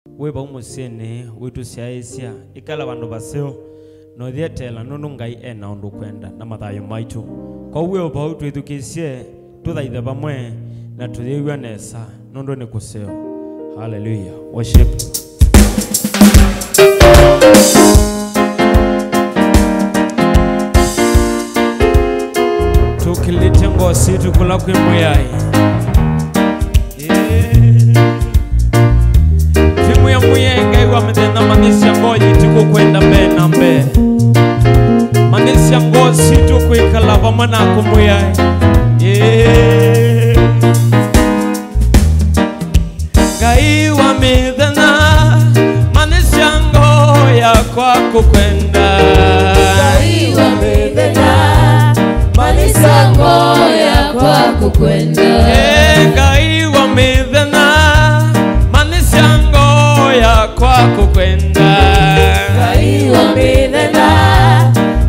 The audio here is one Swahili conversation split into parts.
weba umusene wetu siaisia ikala bandu baseo no thietela nunu ngai ena undu kwenda na mathayo maitu kwa uwe opa twithukisie tuthaithe bamwe na tuthiwa nesa nundu ni kuseo. Hallelujah. Worship. Tukilete ngosi tukula kwimuyai timu ya muyenga iwa mtenda manisha ngoji tuku kwenda mbe na mbe manisha ngosi tuku ikalava mana kumuyai gaiwa midhana manisha ngoya kwa kukwenda gaiwa midhana manisha ngoya kwa kukwenda gaiwa midhana manisha ngoya kwa kukwenda gaiwa midhana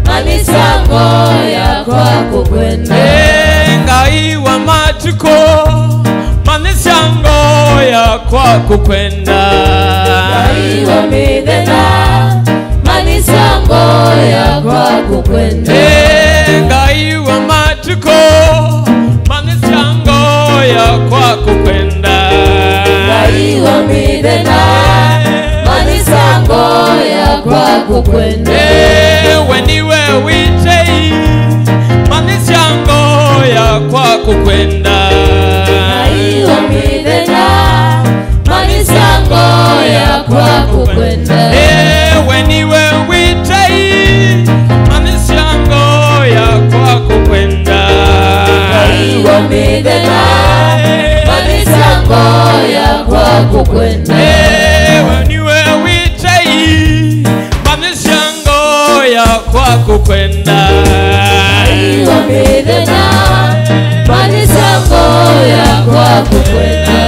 manisha ngoya kwa kukwenda gaiwa matuko manisha ngoya kwa kukwenda gaiwa midhana manisha ngoya kwa kukwenda gaiwa matuko manisha ngoya kwa kukwenda gaiwa midhana manisha ngoya kwa kukwenda weniwe witei manisha ngoya kwa kukwenda gaiwa midhana manisha ngoya kwa kukwenda weniwe witei manisha ngoya kwa kukwenda gaiwa midhana manisha ngoya kwa kukwenda weniwe witei manisha ngoya kwa kukwenda gaiwa midhana manisha ngoya kwa kukwenda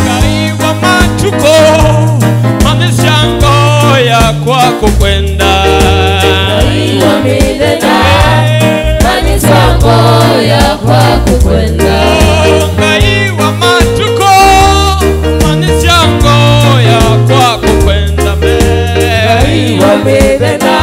gaiwa matuko manisha ngoya kwa kukwenda gaiwa midhana manisha ngoya kwa kukwenda gaiwa matuko manisha ngoya kwa kukwenda gaiwa midhana